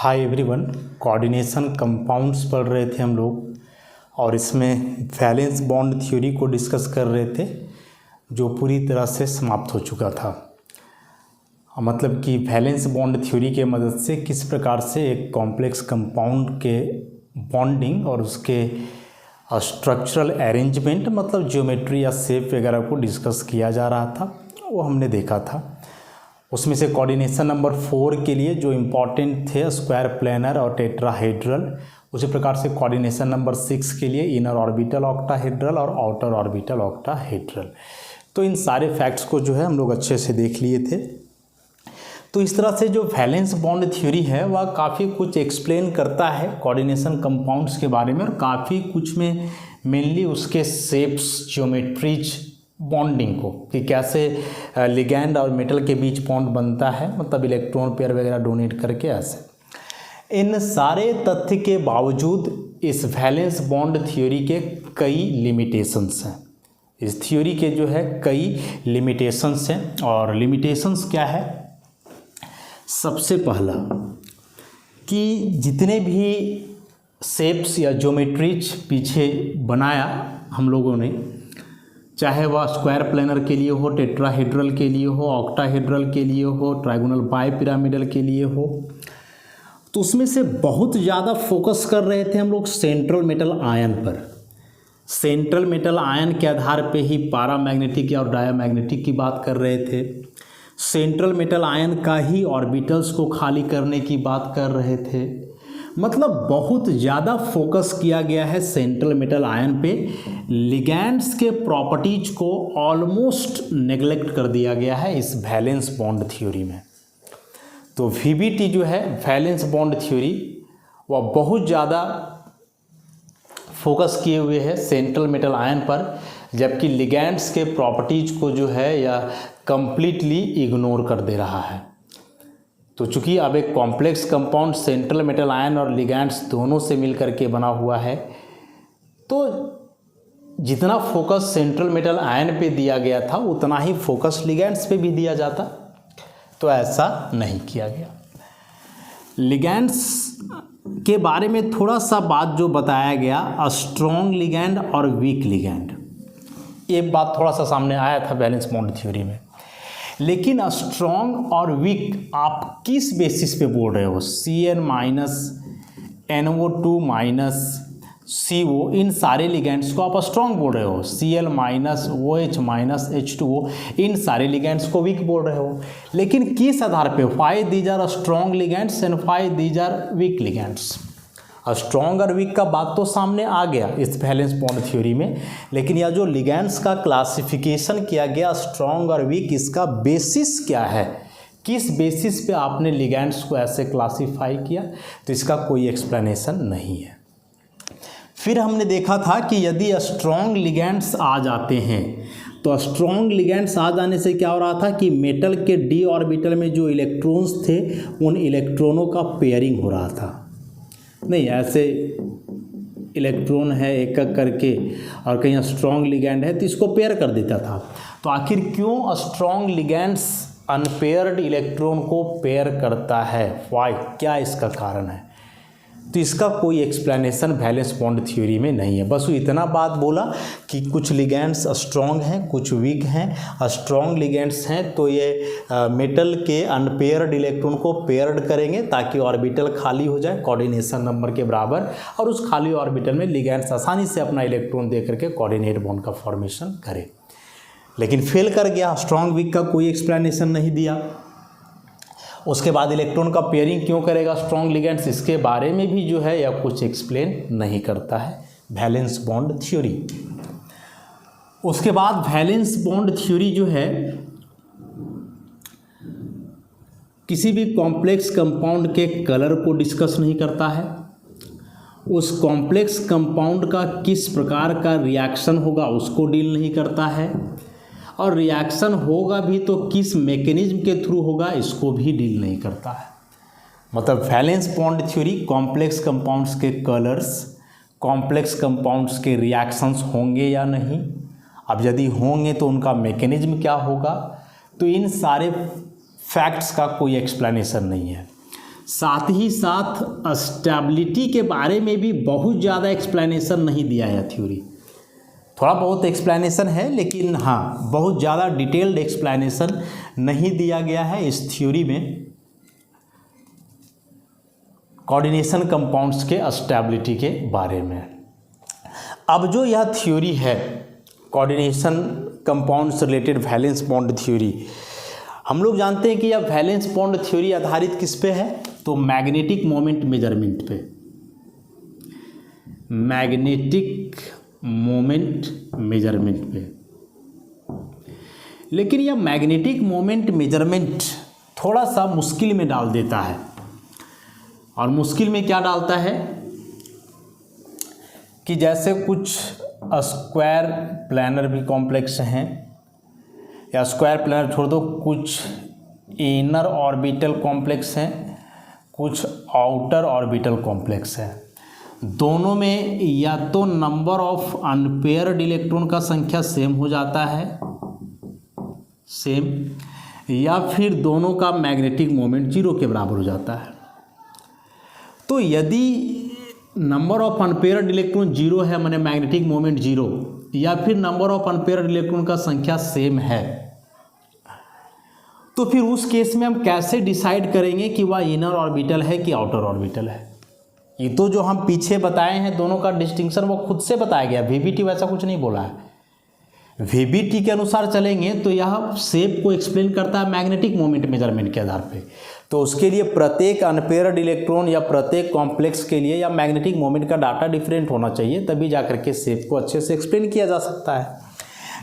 Hi everyone, coordination compounds पढ़ रहे थे हम लोग और इसमें वैलेंस बॉन्ड थ्योरी को डिस्कस कर रहे थे जो पूरी तरह से समाप्त हो चुका था। मतलब कि वैलेंस बॉन्ड थ्योरी के मदद से किस प्रकार से एक कॉम्प्लेक्स कंपाउंड के बॉन्डिंग और उसके स्ट्रक्चरल अरेंजमेंट मतलब ज्योमेट्री या शेप वगैरह को डिस्कस किया जा रहा था, वो हमने देखा था। उसमें से कोऑर्डिनेशन नंबर 4 के लिए जो इम्पॉर्टेंट थे स्क्वायर प्लेनर और टेट्राहेड्रल, उसी प्रकार से कोऑर्डिनेशन नंबर 6 के लिए इनर ऑर्बिटल ऑक्टाहेड्रल और आउटर ऑर्बिटल ऑक्टाहेड्रल। तो इन सारे फैक्ट्स को जो है हम लोग अच्छे से देख लिए थे। तो इस तरह से जो वैलेंस बॉन्ड थ्योरी है वह काफ़ी कुछ एक्सप्लेन करता है कोऑर्डिनेशन कंपाउंड्स के बारे में और काफ़ी कुछ में मेनली उसके शेप्स, ज्योमेट्रीज, बॉन्डिंग को कि कैसे लिगैंड और मेटल के बीच बॉन्ड बनता है, मतलब इलेक्ट्रॉन पेयर वगैरह डोनेट करके ऐसे। इन सारे तथ्य के बावजूद इस वैलेंस बॉन्ड थ्योरी के कई लिमिटेशंस हैं। इस थ्योरी के जो है कई लिमिटेशंस हैं और लिमिटेशंस क्या है? सबसे पहला कि जितने भी शेप्स या ज्योमेट्रीज पीछे बनाया हम लोगों ने, चाहे वह स्क्वायर प्लेनर के लिए हो, टेट्राहेड्रल के लिए हो, ऑक्टाहेड्रल के लिए हो, ट्राइगोनल बाइपिरामिडल के लिए हो, तो उसमें से बहुत ज़्यादा फोकस कर रहे थे हम लोग सेंट्रल मेटल आयन पर। सेंट्रल मेटल आयन के आधार पे ही पैरामैग्नेटिक और डायमैग्नेटिक की बात कर रहे थे। सेंट्रल मेटल आयन का ही ऑर्बिटल्स को खाली करने की बात कर रहे थे। मतलब बहुत ज़्यादा फोकस किया गया है सेंट्रल मेटल आयन पे। लिगैंड्स के प्रॉपर्टीज को ऑलमोस्ट नेग्लेक्ट कर दिया गया है इस वैलेंस बॉन्ड थ्योरी में। तो वीबीटी जो है वैलेंस बॉन्ड थ्योरी वह बहुत ज़्यादा फोकस किए हुए है सेंट्रल मेटल आयन पर, जबकि लिगैंड्स के प्रॉपर्टीज को जो है या कंप्लीटली इग्नोर कर दे रहा है। तो चूंकि अब एक complex compound central metal ion और लिगैंड्स दोनों से मिलकर के बना हुआ है, तो जितना फोकस सेंट्रल मेटल आयन पे दिया गया था उतना ही फोकस लिगैंड्स पे भी दिया जाता, तो ऐसा नहीं किया गया। लिगैंड्स के बारे में थोड़ा सा बात जो बताया गया, स्ट्रॉन्ग लिगैंड और वीक लिगैंड, ये बात थोड़ा सा सामने आया था वैलेंस बॉन्ड थ्योरी में। लेकिन स्ट्रॉन्ग और वीक आप किस बेसिस पे बोल रहे हो? Cn minus NO2 minus CO, इन सारे लिगैंड्स को आप स्ट्रॉन्ग बोल रहे हो। Cl minus OH minus H2O, इन सारे लिगैंड्स को वीक बोल रहे हो। लेकिन किस आधार पे? Why these are strong ligands and why these are weak ligands? Strong और वीक का बात तो सामने आ गया इस वैलेंस बॉन्ड थ्योरी में, लेकिन यह जो लिगैंड्स का क्लासिफिकेशन किया गया स्ट्रॉन्ग और वीक, इसका बेसिस क्या है? किस बेसिस पे आपने लिगैंड्स को ऐसे क्लासिफाई किया? तो इसका कोई एक्सप्लेनेशन नहीं है। फिर हमने देखा था कि यदि स्ट्रॉन्ग लिगैंड्स आ जाते हैं तो स्ट्रॉन्ग लिगैंड्स आ जाने से क्या हो रहा था कि मेटल के डी ऑर्बिटल में जो इलेक्ट्रॉन्स थे उन इलेक्ट्रॉनों का पेयरिंग हो रहा था। नहीं, ऐसे इलेक्ट्रॉन है एक एक करके और कहीं स्ट्रॉन्ग लिगैंड है तो इसको पेयर कर देता था। तो आखिर क्यों स्ट्रॉन्ग लिगैंड्स अनपेयर्ड इलेक्ट्रॉन को पेयर करता है? वाई? क्या इसका कारण है? तो इसका कोई एक्सप्लेनेशन वैलेंस बॉन्ड थ्योरी में नहीं है। बस वो इतना बात बोला कि कुछ लिगैंड्स स्ट्रॉन्ग हैं, कुछ वीक हैं। स्ट्रॉन्ग लिगैंड्स हैं तो ये मेटल के अनपेयर्ड इलेक्ट्रॉन को पेयर्ड करेंगे ताकि ऑर्बिटल खाली हो जाए कोऑर्डिनेशन नंबर के बराबर, और उस खाली ऑर्बिटल में लिगैंड्स आसानी से अपना इलेक्ट्रॉन दे करके कोऑर्डिनेट बॉन्ड का फॉर्मेशन करें। लेकिन फेल कर गया, स्ट्रॉन्ग वीक का कोई एक्सप्लेनेशन नहीं दिया। उसके बाद इलेक्ट्रॉन का पेयरिंग क्यों करेगा स्ट्रॉन्ग लिगैंड्स, इसके बारे में भी जो है या कुछ एक्सप्लेन नहीं करता है वैलेंस बॉन्ड थ्योरी। उसके बाद वैलेंस बॉन्ड थ्योरी जो है किसी भी कॉम्प्लेक्स कंपाउंड के कलर को डिस्कस नहीं करता है। उस कॉम्प्लेक्स कंपाउंड का किस प्रकार का रिएक्शन होगा उसको डील नहीं करता है, और रिएक्शन होगा भी तो किस मैकेनिज्म के थ्रू होगा इसको भी डील नहीं करता है। मतलब valence bond theory complex compounds के कलर्स, कॉम्प्लेक्स कंपाउंड्स के रिएक्शंस होंगे या नहीं, अब यदि होंगे तो उनका मैकेनिज्म क्या होगा, तो इन सारे फैक्ट्स का कोई एक्सप्लेनेशन नहीं है। साथ ही साथ स्टेबिलिटी के बारे में भी बहुत ज़्यादा एक्सप्लेनेशन नहीं दिया है थ्योरी। थोड़ा बहुत एक्सप्लेनेशन है, लेकिन हाँ बहुत ज़्यादा डिटेल्ड एक्सप्लेनेशन नहीं दिया गया है इस थ्योरी में कोऑर्डिनेशन कंपाउंड्स के स्टेबिलिटी के बारे में। अब जो यह थ्योरी है coordination compounds related valence bond theory, हम लोग जानते हैं कि यह वैलेंस बॉन्ड थ्योरी आधारित किस पे है, तो मैग्नेटिक मोमेंट मेजरमेंट पे, मैग्नेटिक मोमेंट मेजरमेंट पे। लेकिन यह मैग्नेटिक मोमेंट मेजरमेंट थोड़ा सा मुश्किल में डाल देता है। और मुश्किल में क्या डालता है कि जैसे कुछ स्क्वायर प्लानर भी कॉम्प्लेक्स हैं, या स्क्वायर प्लानर छोड़ दो, कुछ इनर ऑर्बिटल कॉम्प्लेक्स हैं, कुछ आउटर ऑर्बिटल कॉम्प्लेक्स हैं। दोनों में या तो नंबर ऑफ अनपेयर्ड इलेक्ट्रॉन का संख्या सेम हो जाता है, सेम, या फिर दोनों का मैग्नेटिक मोमेंट जीरो के बराबर हो जाता है। तो यदि number of unpaired electron zero है, माने मैग्नेटिक मोमेंट जीरो, या फिर नंबर ऑफ अनपेयर्ड इलेक्ट्रॉन का संख्या सेम है, तो फिर उस केस में हम कैसे डिसाइड करेंगे कि वह इनर ऑर्बिटल है कि आउटर ऑर्बिटल है। ये तो जो हम पीछे बताए हैं दोनों का डिस्टिंक्शन वो खुद से बताया गया, वीबीटी वैसा कुछ नहीं बोला है। वीबीटी के अनुसार चलेंगे तो यह शेप को एक्सप्लेन करता है मैग्नेटिक मोमेंट मेजरमेंट के आधार पे। तो उसके लिए प्रत्येक अनपेयर्ड इलेक्ट्रॉन या प्रत्येक कॉम्प्लेक्स के लिए या मैग्नेटिक मोमेंट का डाटा डिफरेंट होना चाहिए, तभी जाकर के शेप को अच्छे से एक्सप्लेन किया जा सकता है।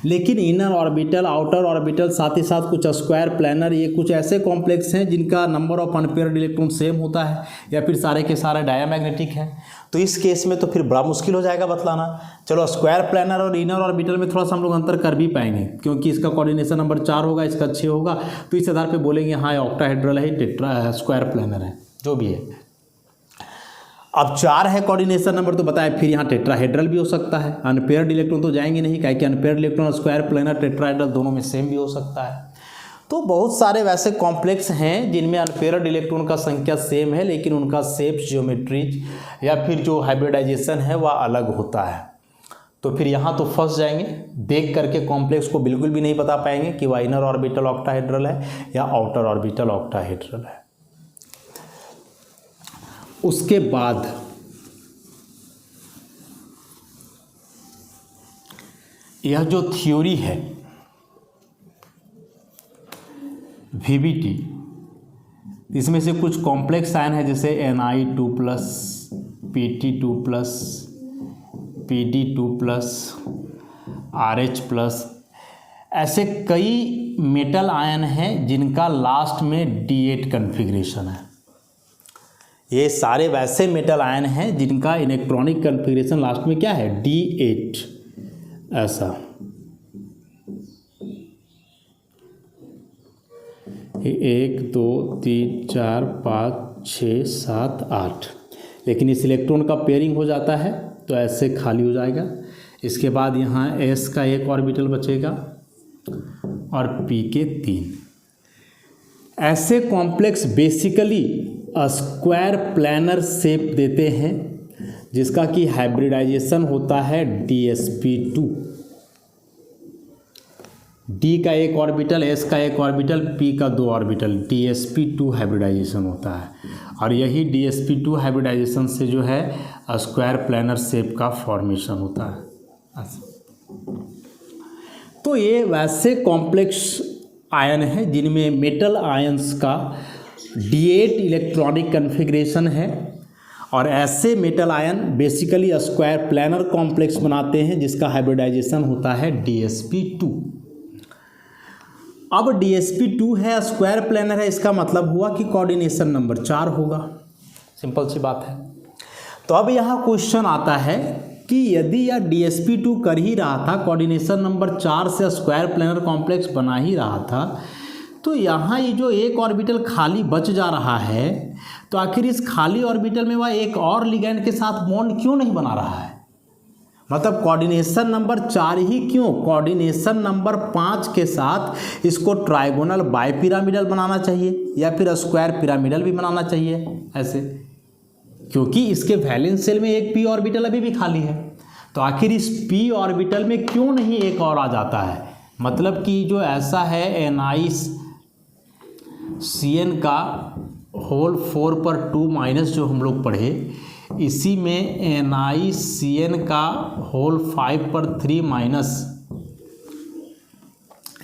लेकिन इनर ऑर्बिटल, आउटर ऑर्बिटल, साथ ही साथ कुछ स्क्वायर प्लानर, ये कुछ ऐसे कॉम्प्लेक्स हैं जिनका number of unpaired electron same होता है, या फिर सारे के सारे डायामैग्नेटिक हैं। तो इस केस में तो फिर बड़ा मुश्किल हो जाएगा बतलाना। चलो स्क्वायर प्लानर और इनर ऑर्बिटल में थोड़ा सा हम लोग अंतर कर भी पाएंगे, क्योंकि इसका कोऑर्डिनेशन नंबर 4 होगा, इसका 6 होगा, तो इस आधार पे बोलेंगे हाँ ऑक्टाहेड्रल है, टेट्रा स्क्वायर प्लानर है, जो भी है। अब 4 है कोऑर्डिनेशन नंबर तो बताए, फिर यहाँ टेट्राहेड्रल भी हो सकता है। अनपेयर्ड इलेक्ट्रॉन तो जाएंगे नहीं, क्या कि unpaired electron square planar tetrahedral दोनों में सेम भी हो सकता है। तो बहुत सारे वैसे कॉम्प्लेक्स हैं जिनमें अनपेयर्ड इलेक्ट्रॉन का संख्या सेम है, लेकिन उनका शेप, ज्योमेट्री या फिर जो हाइब्रिडाइजेशन है वह अलग होता है। तो फिर यहाँ तो फंस जाएंगे, देख करके कॉम्प्लेक्स को बिल्कुल भी नहीं बता पाएंगे कि वह इनर ऑर्बिटल ऑक्टाहेड्रल है या आउटर ऑर्बिटल ऑक्टाहेड्रल है। उसके बाद यह जो थ्योरी है वीबीटी, इसमें से कुछ कॉम्प्लेक्स आयन है जैसे Ni2+, Pt2+, Pd2+, RH+, ऐसे कई मेटल आयन हैं जिनका लास्ट में D8 कन्फिग्रेशन है। ये सारे वैसे मेटल आयन हैं जिनका इलेक्ट्रॉनिक कन्फिग्रेशन लास्ट में क्या है, D8। ऐसा 1 2 3 4 5 6 7 8, लेकिन इस इलेक्ट्रॉन का पेयरिंग हो जाता है तो ऐसे खाली हो जाएगा। इसके बाद यहाँ S का एक ऑर्बिटल बचेगा और P के 3। ऐसे complex basically square planar shape देते हैं, जिसका कि हाइब्रिडाइजेशन होता है DsP2। D का एक ऑर्बिटल, S का एक ऑर्बिटल, P का 2 ऑर्बिटल, DsP2 हाइब्रिडाइजेशन होता है। और यही DsP2 हाइब्रिडाइजेशन से जो है स्क्वायर प्लानर शेप का फॉर्मेशन होता है। तो ये वैसे कॉम्प्लेक्स आयन है जिनमें मेटल आयंस का D8 इलेक्ट्रॉनिक कन्फिग्रेशन है, और ऐसे metal ion basically square planar complex बनाते हैं जिसका हाइब्रिडाइजेशन होता है DsP2। अब DsP2 है, स्क्वायर प्लानर है, इसका मतलब हुआ कि कोऑर्डिनेशन नंबर 4 होगा। सिंपल सी बात है। तो अब यहाँ क्वेश्चन आता है कि यदि यह DsP2 कर ही रहा था, कोऑर्डिनेशन नंबर 4 से स्क्वायर प्लानर कॉम्प्लेक्स बना ही रहा था, तो यहाँ ये जो एक ऑर्बिटल खाली बच जा रहा है, तो आखिर इस खाली ऑर्बिटल में वह एक और लिगैंड के साथ बॉन्ड क्यों नहीं बना रहा है? मतलब कोऑर्डिनेशन नंबर 4 ही क्यों, कोऑर्डिनेशन नंबर 5 के साथ इसको ट्राइगोनल बाइपिरामिडल बनाना चाहिए या फिर स्क्वायर पिरामिडल भी बनाना चाहिए ऐसे, क्योंकि इसके वैलेंस शेल में एक p ऑर्बिटल अभी भी खाली है। तो आखिर इस p ऑर्बिटल में क्यों नहीं एक और आ जाता है, मतलब कि जो ऐसा है NiCN का होल 4 पर 2 माइनस जो हम लोग पढ़े, इसी में NiCN का होल 5 पर 3 माइनस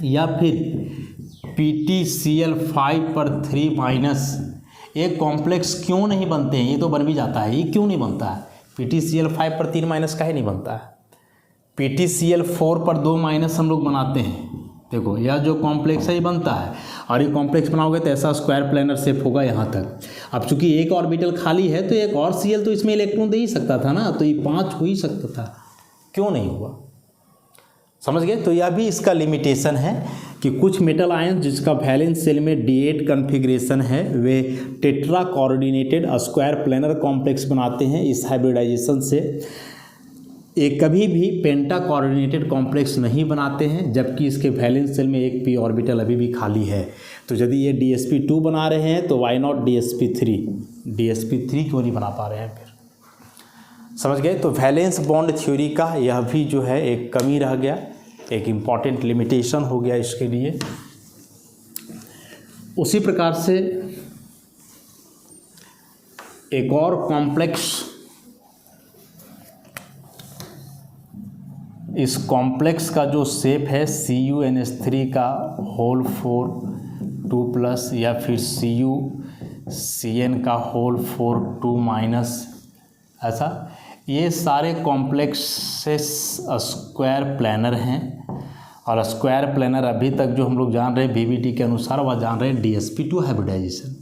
या फिर PtCl 5 पर 3 माइनस एक कॉम्प्लेक्स क्यों नहीं बनते हैं। ये तो बन भी जाता है, ये क्यों नहीं बनता है, PtCl 5 पर 3 माइनस का ही नहीं बनता है। PtCl 4 पर 2 माइनस हम लोग बनाते हैं, देखो यह जो कॉम्प्लेक्स है ये बनता है, और ये कॉम्प्लेक्स बनाओगे तो ऐसा स्क्वायर प्लेनर शेप होगा यहाँ तक। अब चूंकि एक ऑर्बिटल खाली है तो एक और Cl तो इसमें इलेक्ट्रॉन दे ही सकता था ना, तो ये 5 हो ही सकता था, क्यों नहीं हुआ, समझ गए। तो यह भी इसका लिमिटेशन है कि कुछ मेटल आयन जिसका वैलेंस शेल में D8 कन्फिग्रेशन है वे tetra coordinated square planar complex बनाते हैं। इस हाइब्रिडाइजेशन से एक कभी भी पेंटा कोऑर्डिनेटेड कॉम्प्लेक्स नहीं बनाते हैं, जबकि इसके वैलेंस शेल में एक p ऑर्बिटल अभी भी खाली है। तो यदि ये DsP2 बना रहे हैं तो वाई नॉट DsP3, DsP3 क्यों नहीं बना पा रहे हैं फिर, समझ गए। तो वैलेंस बॉन्ड थ्योरी का यह भी जो है एक कमी रह गया, एक इम्पॉर्टेंट लिमिटेशन हो गया इसके लिए। उसी प्रकार से एक और कॉम्प्लेक्स, इस कॉम्प्लेक्स का जो शेप है CuNH3 का होल 4 2 प्लस या फिर CuCN का होल 4 2 माइनस, ऐसा ये सारे कॉम्प्लेक्सेस स्क्वायर प्लानर हैं। और स्क्वायर प्लानर अभी तक जो हम लोग जान रहे हैं VBT के अनुसार वह जान रहे हैं DsP2 हाइब्रिडाइजेशन।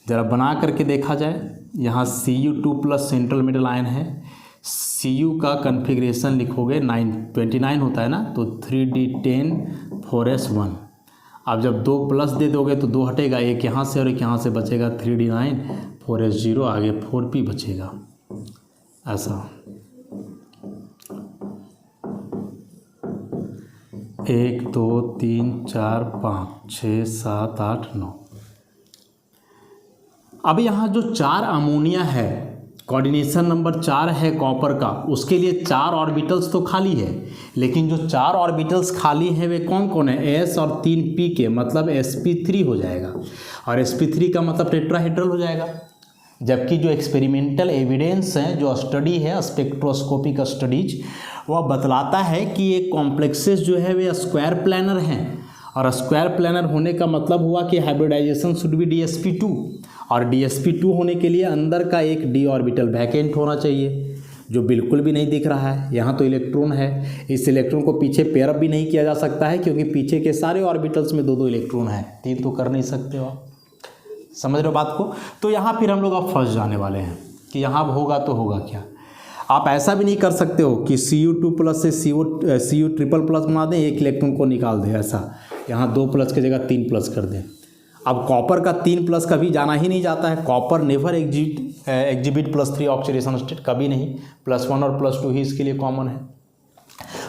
ज़रा बना करके देखा जाए, यहाँ Cu2 plus central middle ion है, Cu का कन्फिग्रेशन लिखोगे 29 होता है ना, तो 3d10 4s1। अब जब 2 प्लस दे दोगे तो 2 हटेगा, एक यहाँ से और एक यहाँ से बचेगा 3d9 4s0, आगे 4p बचेगा, ऐसा 1 2 3 4 5 6 7 8 9। अब यहाँ जो 4 अमोनिया है, कोऑर्डिनेशन नंबर 4 है कॉपर का, उसके लिए 4 ऑर्बिटल्स तो खाली है, लेकिन जो 4 ऑर्बिटल्स खाली हैं वे कौन कौन है, S और 3 P के, मतलब sp3 हो जाएगा, और sp3 का मतलब टेट्राहेड्रल हो जाएगा। जबकि जो एक्सपेरिमेंटल एविडेंस है, जो स्टडी है स्पेक्ट्रोस्कोपिक स्टडीज, वह बतलाता है कि ये कॉम्प्लेक्सेस जो है वे स्क्वायर प्लानर हैं, और स्क्वायर प्लानर होने का मतलब हुआ कि हाइब्रिडाइजेशन शुड बी DsP2, और DsP2 होने के लिए अंदर का एक d ऑर्बिटल वैकेंट होना चाहिए, जो बिल्कुल भी नहीं दिख रहा है। यहाँ तो इलेक्ट्रॉन है, इस इलेक्ट्रॉन को पीछे पेयर अप भी नहीं किया जा सकता है, क्योंकि पीछे के सारे ऑर्बिटल्स में 2-2 इलेक्ट्रॉन हैं, 3 तो कर नहीं सकते हो आप, समझ रहे हो बात को। तो यहाँ फिर हम लोग अब फंस जाने वाले हैं कि यहाँ होगा तो होगा क्या। आप ऐसा भी नहीं कर सकते हो कि Cu2 प्लस से Cu ट्रिपल प्लस बना दें, एक इलेक्ट्रॉन को निकाल दें, ऐसा यहाँ 2 प्लस की जगह 3 प्लस कर दें। अब कॉपर का 3 प्लस कभी जाना ही नहीं जाता है, copper never exhibit +3 oxidation state, कभी नहीं, +1 और +2 ही इसके लिए कॉमन है।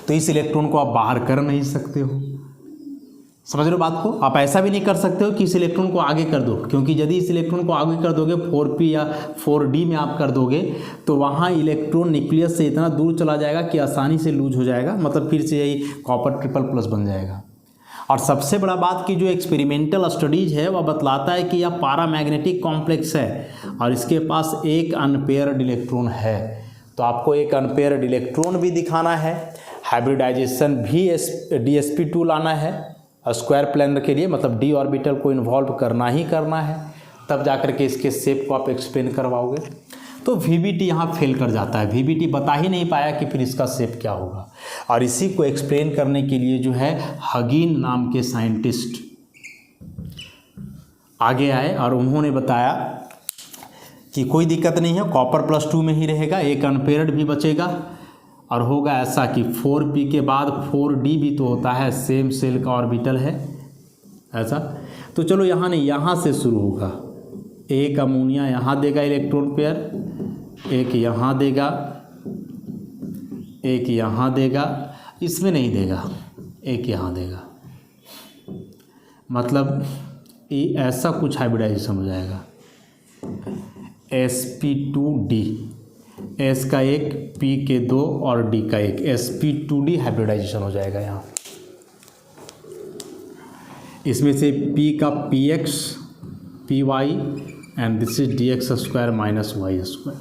तो इस इलेक्ट्रॉन को आप बाहर कर नहीं सकते हो, समझ रहे हो बात को। आप ऐसा भी नहीं कर सकते हो कि इस इलेक्ट्रॉन को आगे कर दो, क्योंकि यदि इस इलेक्ट्रॉन को आगे कर दोगे 4p या 4d में आप कर दोगे तो वहाँ इलेक्ट्रॉन न्यूक्लियस से इतना दूर चला जाएगा कि आसानी से लूज हो जाएगा, मतलब फिर से यही कॉपर ट्रिपल प्लस बन जाएगा। और सबसे बड़ा बात की जो एक्सपेरिमेंटल स्टडीज है वह बतलाता है कि यह पैरामैग्नेटिक कॉम्प्लेक्स है और इसके पास एक अनपेयर्ड इलेक्ट्रॉन है। तो आपको एक अनपेयर्ड इलेक्ट्रॉन भी दिखाना है, हाइब्रिडाइजेशन भी DsP2 लाना है स्क्वायर प्लानर के लिए, मतलब d ऑर्बिटल को इन्वॉल्व करना ही करना है, तब जाकर के इसके शेप को आप एक्सप्लेन करवाओगे। तो VBT यहाँ फेल कर जाता है, VBT बता ही नहीं पाया कि फिर इसका शेप क्या होगा। और इसी को एक्सप्लेन करने के लिए जो है हगिन नाम के साइंटिस्ट आगे आए और उन्होंने बताया कि कोई दिक्कत नहीं है, कॉपर +2 में ही रहेगा, एक अनपेयर्ड भी बचेगा और होगा ऐसा कि 4p के बाद 4d भी तो होता है, सेम सेल का ऑर्बिटल है ऐसा। तो चलो यहाँ नहीं, यहाँ से शुरू होगा, एक अमोनिया यहाँ देगा इलेक्ट्रॉन पेयर, एक यहाँ देगा, एक यहाँ देगा, इसमें नहीं देगा, एक यहाँ देगा, मतलब ये ऐसा कुछ हाइब्रिडाइजेशन हो जाएगा। sp2d, s का एक, p के दो और d का एक, sp2d हाइब्रिडाइजेशन हो जाएगा यहाँ। इसमें से p का px py and this is dx square minus y square,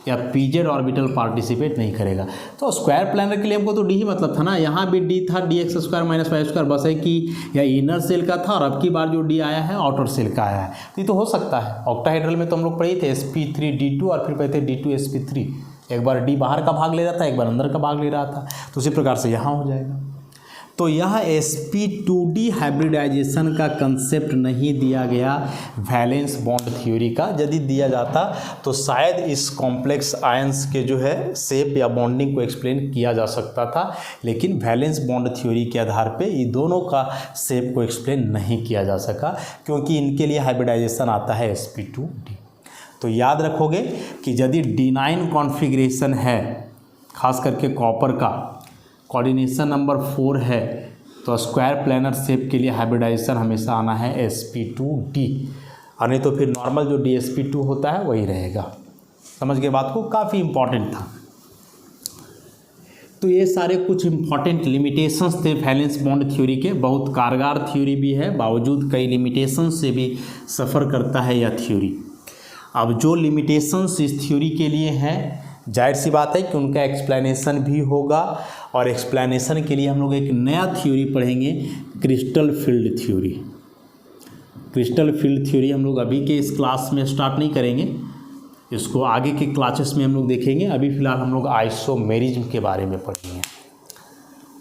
या pz ऑर्बिटल पार्टिसिपेट नहीं करेगा। तो स्क्वायर प्लानर के लिए हमको तो डी ही मतलब था ना, यहाँ भी डी था dx square minus y square, बस है कि या इनर सेल का था और अब की बार जो डी आया है आउटर सेल का आया है। तो ये तो हो सकता है। ऑक्टाहेड्रल में तो हम लोग पढ़े थे sp3d2 और फिर पढ़े थे d2sp3, एक बार डी बाहर का भाग ले रहा था, एक बार अंदर का भाग ले रहा था, तो उसी प्रकार से यहाँ हो जाएगा। तो यह sp2d हाइब्रिडाइजेशन का कंसेप्ट नहीं दिया गया वैलेंस बॉन्ड थ्योरी का। यदि दिया जाता तो शायद इस कॉम्प्लेक्स आयंस के जो है शेप या बॉन्डिंग को एक्सप्लेन किया जा सकता था, लेकिन वैलेंस बॉन्ड थ्योरी के आधार पे ये दोनों का शेप को एक्सप्लेन नहीं किया जा सका, क्योंकि इनके लिए हाइब्रिडाइजेशन आता है sp2d। तो याद रखोगे कि यदि D9 कॉन्फ़िगरेशन है, खास करके कॉपर का कोऑर्डिनेशन नंबर 4 है, तो स्क्वायर प्लानर शेप के लिए हाइब्रिडाइजेशन हमेशा आना है sp2d, और नहीं तो फिर नॉर्मल जो dsp2 होता है वही रहेगा। समझ गए बात को, काफ़ी इम्पॉर्टेंट था। तो ये सारे कुछ इम्पॉर्टेंट लिमिटेशंस थे वैलेंस बॉन्ड थ्योरी के। बहुत कारगर थ्योरी भी है, बावजूद कई लिमिटेशंस से भी सफ़र करता है यह थ्योरी। अब जो लिमिटेशंस इस थ्योरी के लिए हैं, जाहिर सी बात है कि उनका एक्सप्लेनेशन भी होगा, और एक्सप्लेनेशन के लिए हम लोग एक नया थ्योरी पढ़ेंगे, crystal field theory. Crystal field theory हम लोग अभी के इस क्लास में स्टार्ट नहीं करेंगे, इसको आगे के क्लासेस में हम लोग देखेंगे। अभी फ़िलहाल हम लोग आइसोमेरिज्म के बारे में पढ़ेंगे,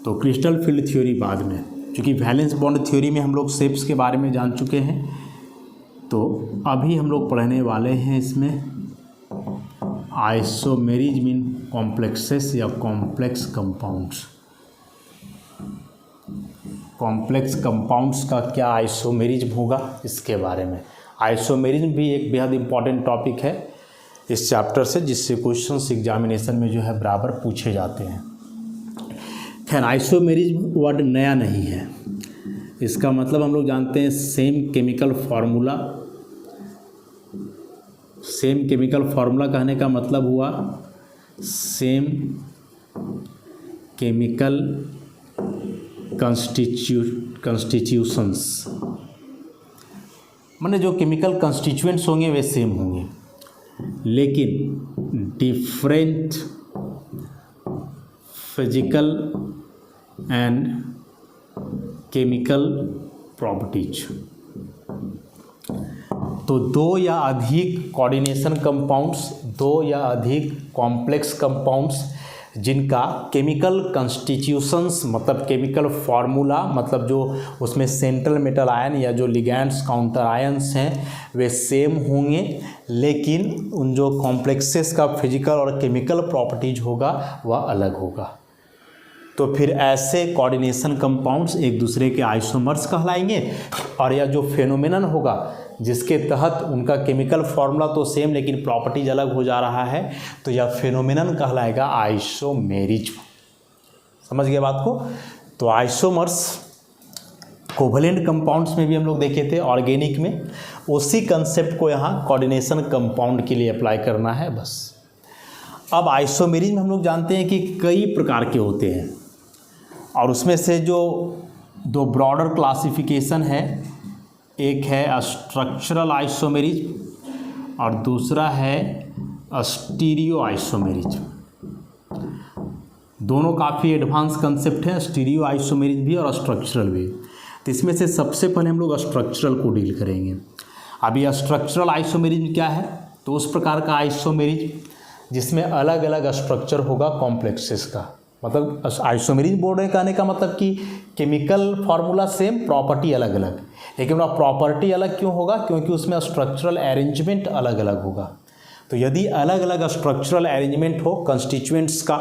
तो क्रिस्टल फील्ड थ्योरी बाद में। क्योंकि वैलेंस बॉन्ड थ्योरी में हम लोग शेप्स के बारे में जान चुके हैं, तो अभी हम लोग पढ़ने वाले हैं इसमें आइसोमेरिज्म इन कॉम्प्लेक्सेस या कॉम्प्लेक्स कंपाउंड्स। कॉम्प्लेक्स कंपाउंड्स का क्या आइसोमेरिज्म होगा, इसके बारे में। आइसोमेरिज्म भी एक बेहद इंपॉर्टेंट टॉपिक है इस चैप्टर से, जिससे क्वेश्चंस एग्जामिनेशन में जो है बराबर पूछे जाते हैं। खैर, आइसोमेरिज्म वर्ड नया नहीं है, इसका मतलब हम लोग जानते हैं same chemical formula. Same chemical formula कहने का मतलब हुआ सेम केमिकल कंस्टिट्यूशंस, माने जो केमिकल कंस्टिट्यूएंट्स होंगे वे सेम होंगे, लेकिन different physical and chemical properties. तो दो या अधिक कोऑर्डिनेशन कंपाउंड्स, दो या अधिक कॉम्प्लेक्स कंपाउंड्स जिनका केमिकल कंस्टिट्यूशंस मतलब केमिकल फार्मूला, मतलब जो उसमें सेंट्रल मेटल आयन या जो लिगैंड्स काउंटर आयन्स हैं वे सेम होंगे, लेकिन उन जो कॉम्प्लेक्सेस का फिजिकल और केमिकल प्रॉपर्टीज होगा वह अलग होगा। तो फिर ऐसे कोऑर्डिनेशन कंपाउंड्स एक दूसरे के आइसोमर्स कहलाएंगे, और यह जो फेनोमेनन होगा जिसके तहत उनका केमिकल फार्मूला तो सेम लेकिन प्रॉपर्टीज अलग हो जा रहा है, तो यह फेनोमेनन कहलाएगा आइसोमेरिज्म। समझ गए बात को। तो आइसोमर्स कोवलेंट कंपाउंड्स में भी हम लोग देखे थे ऑर्गेनिक में, उसी कंसेप्ट को यहाँ कोऑर्डिनेशन कंपाउंड के लिए अप्लाई करना है बस। अब आइसोमेरिज्म हम लोग जानते हैं कि कई प्रकार के होते हैं, और उसमें से जो दो ब्रॉडर क्लासिफिकेशन है, एक है स्ट्रक्चरल आइसोमेरिज्म और दूसरा है स्टीरियो आइसोमेरिज्म। दोनों काफ़ी एडवांस कंसेप्ट हैं, स्टीरियो आइसोमेरिज्म भी और स्ट्रक्चरल भी। तो इसमें से सबसे पहले हम लोग स्ट्रक्चरल को डील करेंगे। अभी स्ट्रक्चरल आइसोमेरिज्म क्या है, तो उस प्रकार का आइसोमेरिज्म जिसमें अलग अलग स्ट्रक्चर होगा कॉम्प्लेक्सेस का। मतलब आइसोमेरिज्म बोल रहे हैं, कहने का मतलब कि केमिकल फार्मूला सेम, प्रॉपर्टी अलग अलग, लेकिन वह प्रॉपर्टी अलग क्यों होगा, क्योंकि उसमें स्ट्रक्चरल अरेंजमेंट अलग अलग होगा। तो यदि अलग अलग स्ट्रक्चरल अरेंजमेंट हो कंस्टिट्यूएंट्स का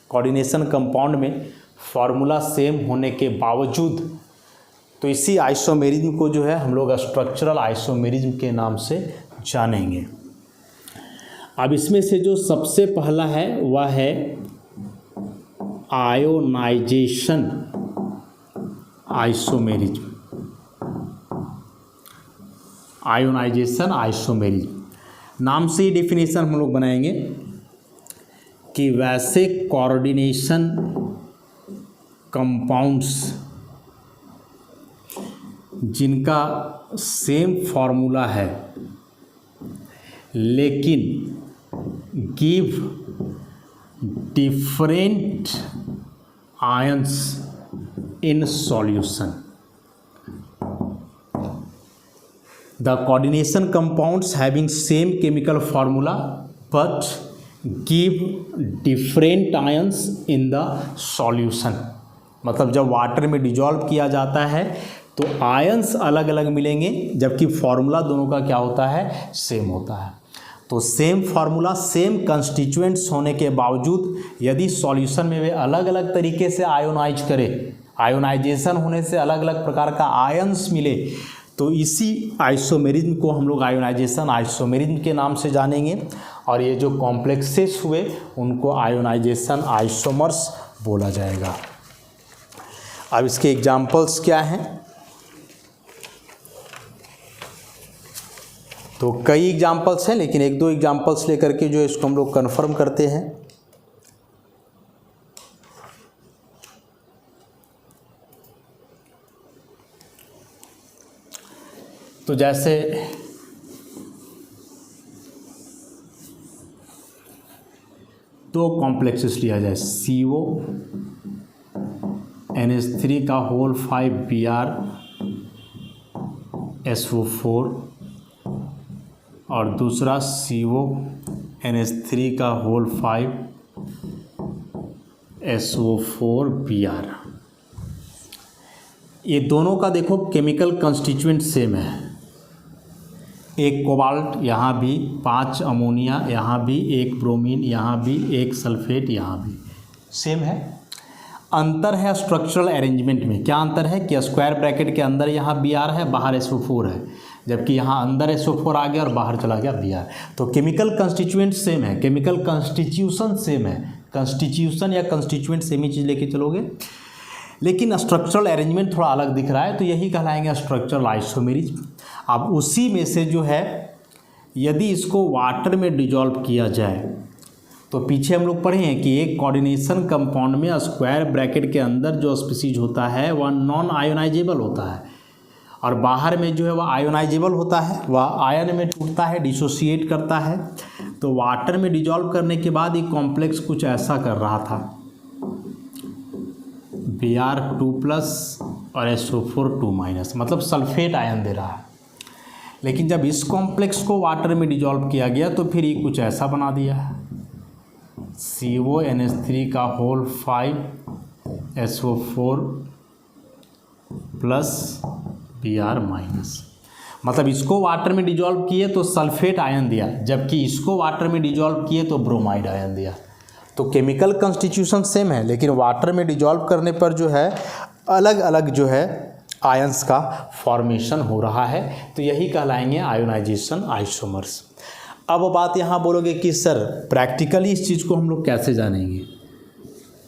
कोऑर्डिनेशन कंपाउंड में, फार्मूला सेम होने के बावजूद, तो इसी आइसोमेरिज्म को जो है हम लोग स्ट्रक्चरल आइसोमेरिज्म के नाम से जानेंगे। अब इसमें से जो सबसे पहला है वह है आयोनाइजेशन आइसोमेरिज्म, आयोनाइजेशन आइसोमेरिज्म नाम से ही डेफिनेशन हम लोग बनाएंगे कि वैसे कोऑर्डिनेशन कंपाउंड्स जिनका सेम फॉर्मूला है लेकिन give different ions in solution, the coordination compounds having same chemical formula but give different ions in the solution। मतलब जब वाटर में डिजॉल्व किया जाता है तो आयंस अलग अलग मिलेंगे जबकि फॉर्मूला दोनों का क्या होता है, सेम होता है। तो सेम फार्मूला सेम कंस्टिट्यूएंट्स होने के बावजूद यदि सॉल्यूशन में वे अलग अलग तरीके से आयोनाइज करें, आयोनाइजेशन होने से अलग अलग प्रकार का आयंस मिले, तो इसी आइसोमेरिज्म को हम लोग आयोनाइजेशन आइसोमेरिज्म के नाम से जानेंगे। और ये जो कॉम्प्लेक्सेस हुए उनको आयोनाइजेशन आइसोमर्स बोला जाएगा। अब इसके एग्जाम्पल्स क्या हैं? तो कई एग्जाम्पल्स हैं लेकिन एक दो एग्जाम्पल्स लेकर के जो इसको हम लोग कन्फर्म करते हैं। तो जैसे दो कॉम्प्लेक्सेस लिया जाए, CO NH3 का होल 5 Br SO4 और दूसरा CO NH3 का होल 5 SO4 Br। ये दोनों का देखो केमिकल कंस्टिट्यूएंट सेम है, एक कोबाल्ट यहाँ भी, 5 अमोनिया यहाँ भी, एक ब्रोमीन यहाँ भी, एक सल्फेट यहाँ भी, सेम है। अंतर है स्ट्रक्चरल अरेंजमेंट में। क्या अंतर है कि स्क्वायर ब्रैकेट के अंदर यहाँ Br है, बाहर SO4 है, जबकि यहाँ अंदर SO4 आ गया और बाहर चला गया Br। तो केमिकल कंस्टिट्यूएंट सेम है, केमिकल कंस्टिट्यूशन सेम है, कंस्टिट्यूशन या कंस्टिट्यूएंट सेम ही चीज़ लेके चलोगे, लेकिन स्ट्रक्चरल अरेंजमेंट थोड़ा अलग दिख रहा है, तो यही कहलाएंगे स्ट्रक्चरल आइसोमेरिज्म। अब उसी में से जो है यदि इसको वाटर में डिजॉल्व किया जाए तो पीछे हम लोग पढ़े हैं कि एक कोऑर्डिनेशन कंपाउंड में स्क्वायर ब्रैकेट के अंदर जो स्पीसीज होता है वह नॉन आयोनाइजेबल होता है और बाहर में जो है वह आयोनाइजेबल होता है, वह आयन में टूटता है, डिसोसिएट करता है। तो वाटर में डिजॉल्व करने के बाद ये कॉम्प्लेक्स कुछ ऐसा कर रहा था, Br2+ और SO4 2-, मतलब सल्फेट आयन दे रहा है। लेकिन जब इस कॉम्प्लेक्स को वाटर में डिजॉल्व किया गया तो फिर ये कुछ ऐसा बना दिया है, CO NH3 का होल 5 SO4 + Br-। मतलब इसको वाटर में डिजॉल्व किए तो सल्फेट आयन दिया, जबकि इसको वाटर में डिजॉल्व किए तो ब्रोमाइड आयन दिया। तो केमिकल कंस्टिट्यूशन सेम है लेकिन वाटर में डिजॉल्व करने पर जो है अलग अलग जो है आयंस का फॉर्मेशन हो रहा है, तो यही कहलाएंगे आयोनाइजेशन आइसोमर्स। अब बात यहाँ बोलोगे कि सर प्रैक्टिकली इस चीज़ को हम लोग कैसे जानेंगे?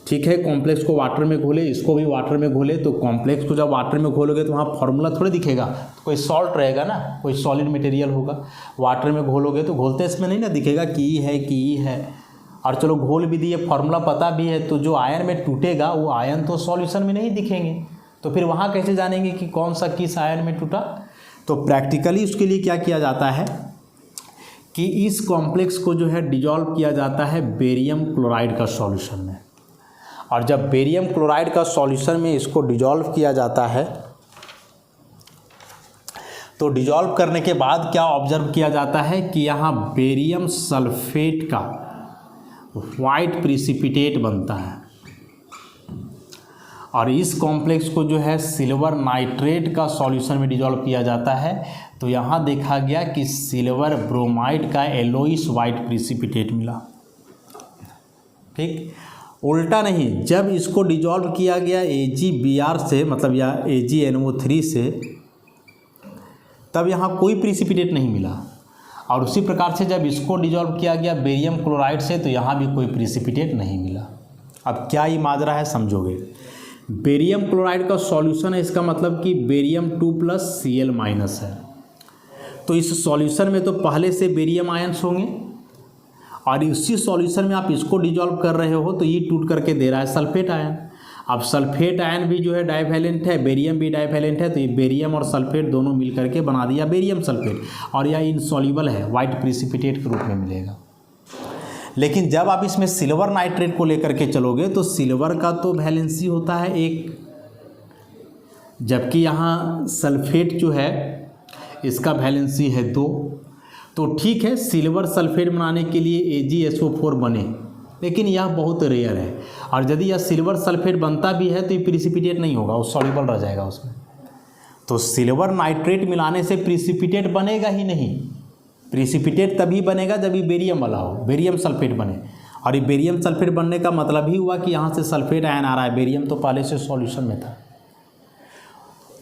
ठीक है, कॉम्प्लेक्स को वाटर में घोले, इसको भी वाटर में घोले, तो कॉम्प्लेक्स को जब वाटर में घोलोगे तो वहाँ फॉर्मूला थोड़े दिखेगा, कोई सॉल्ट रहेगा ना, कोई सॉलिड मटेरियल होगा। वाटर में घोलोगे तो घोलते इसमें नहीं ना दिखेगा कि ई है कि ई है, और चलो घोल भी दिए, फॉर्मूला पता भी है, तो जो आयन में टूटेगा वो आयन तो सॉल्यूशन में नहीं दिखेंगे, तो फिर वहाँ कैसे जानेंगे कि कौन सा किस आयन में टूटा? तो प्रैक्टिकली उसके लिए क्या किया जाता है कि इस कॉम्प्लेक्स को जो है डिजॉल्व किया जाता है बेरियम क्लोराइड का सॉल्यूशन में, और जब बेरियम क्लोराइड का सॉल्यूशन में इसको डिजॉल्व किया जाता है तो डिजॉल्व करने के बाद क्या ऑब्जर्व किया जाता है कि यहाँ बेरियम सल्फेट का वाइट प्रिसिपिटेट बनता है, और इस कॉम्प्लेक्स को जो है सिल्वर नाइट्रेट का सॉल्यूशन में डिजॉल्व किया जाता है, तो यहाँ देखा गया कि सिल्वर ब्रोमाइड का येलोइश वाइट प्रिसिपिटेट मिला। ठीक, उल्टा नहीं, जब इसको डिजॉल्व किया गया AgBr से, मतलब या AgNO3 से, तब यहाँ कोई प्रिसिपिटेट नहीं मिला, और उसी प्रकार से जब इसको डिजॉल्व किया गया बेरियम क्लोराइड से तो यहाँ भी कोई प्रिसिपिटेट नहीं मिला। अब क्या ये माजरा है समझोगे। बेरियम क्लोराइड का सॉल्यूशन है, इसका मतलब कि बेरियम 2+ Cl- है। तो इस सॉल्यूशन में तो पहले से बेरियम आयंस होंगे और इसी सॉल्यूशन में आप इसको डिजॉल्व कर रहे हो तो ये टूट करके दे रहा है सल्फेट आयन। अब सल्फेट आयन भी जो है डाइवैलेंट है, बेरियम भी डाइवैलेंट है, तो ये बेरियम और सल्फेट दोनों मिल करके बना दिया बेरियम सल्फेट, और यह इनसॉल्युबल है, वाइट प्रिसिपिटेट के रूप में मिलेगा। लेकिन जब आप इसमें सिल्वर नाइट्रेट को लेकर के चलोगे तो सिल्वर का तो वैलेंसी होता है 1, जबकि यहाँ सल्फेट जो है इसका वैलेंसी है 2। तो ठीक है, सिल्वर सल्फेट बनाने के लिए AgSO4 बने, लेकिन यह बहुत रेयर है, और यदि यह सिल्वर सल्फेट बनता भी है तो ये प्रिसिपिटेट नहीं होगा, वो सॉल्युबल रह जाएगा उसमें। तो सिल्वर नाइट्रेट मिलाने से प्रिसिपिटेट बनेगा ही नहीं। प्रिसिपिटेट तभी बनेगा जब ये बेरियम वाला हो, बेरियम सल्फेट बने, और ये बेरियम सल्फेट बनने का मतलब ही हुआ कि यहाँ से सल्फेट आयन आ रहा है, बेरियम तो पहले से सॉल्यूशन में था।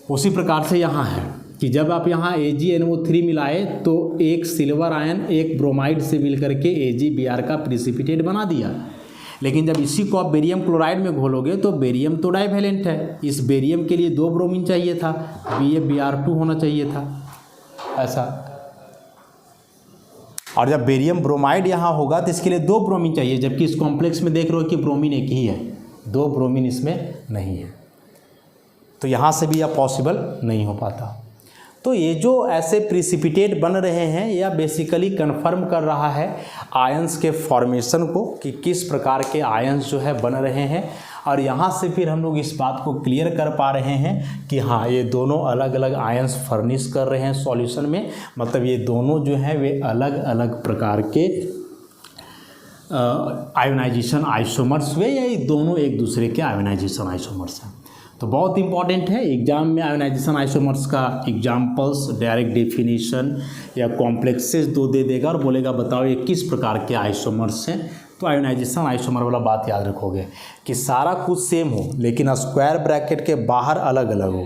उसी प्रकार से यहाँ है कि जब आप यहाँ AgNO3 मिलाए तो एक सिल्वर आयन एक ब्रोमाइड से मिल करके AgBr का प्रिसिपिटेट बना दिया। लेकिन जब इसी को आप बेरियम क्लोराइड में घोलोगे तो बेरियम तो डाइवैलेंट है, इस बेरियम के लिए 2 ब्रोमीन चाहिए था, BaBr2 होना चाहिए था ऐसा। और जब बेरियम ब्रोमाइड यहाँ होगा तो इसके लिए 2 ब्रोमीन चाहिए, जबकि इस कॉम्प्लेक्स में देख रहे हो कि ब्रोमीन एक ही है, 2 ब्रोमीन इसमें नहीं है। तो यहाँ से भी यह पॉसिबल नहीं हो पाता। तो ये जो ऐसे प्रिसिपिटेट बन रहे हैं यह बेसिकली कन्फर्म कर रहा है आयंस के फॉर्मेशन को कि किस प्रकार के आयंस जो है बन रहे हैं, और यहाँ से फिर हम लोग इस बात को क्लियर कर पा रहे हैं कि हाँ ये दोनों अलग अलग आयंस फर्निश कर रहे हैं सॉल्यूशन में, मतलब ये दोनों जो हैं वे अलग अलग प्रकार के आयोनाइजेशन आइसोमर्स हुए, या ये दोनों एक दूसरे के आयोनाइजेशन आइसोमर्स हैं। तो बहुत इंपॉर्टेंट है एग्जाम में आयोनाइजेशन आइसोमर्स का एग्जाम्पल्स, डायरेक्ट डेफिनेशन या कॉम्प्लेक्सेस 2 दे देगा और बोलेगा बताओ ये किस प्रकार के आइसोमर्स हैं। तो आयोनाइजेशन आइसोमर वाला बात याद रखोगे कि सारा कुछ सेम हो लेकिन स्क्वायर ब्रैकेट के बाहर अलग अलग हो,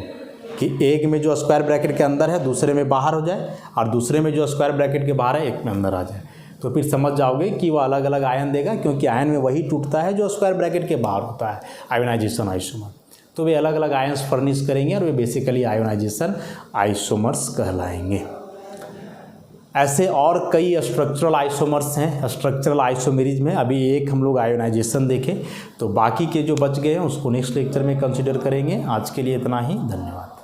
कि एक में जो स्क्वायर ब्रैकेट के अंदर है दूसरे में बाहर हो जाए, और दूसरे में जो स्क्वायर ब्रैकेट के बाहर है एक में अंदर आ जाए, तो फिर समझ जाओगे कि वो अलग अलग आयन देगा, क्योंकि आयन में वही टूटता है जो स्क्वायर ब्रैकेट के बाहर होता है आयोनाइजेशन आइसोमर। तो वे अलग अलग आयंस फर्निश करेंगे और वे बेसिकली आयोनाइजेशन आइसोमर्स कहलाएंगे। ऐसे और कई स्ट्रक्चरल आइसोमर्स हैं, स्ट्रक्चरल आइसोमेरिज में अभी एक हम लोग आयोनाइजेशन देखें, तो बाकी के जो बच गए हैं उसको नेक्स्ट लेक्चर में कंसिडर करेंगे। आज के लिए इतना ही, धन्यवाद।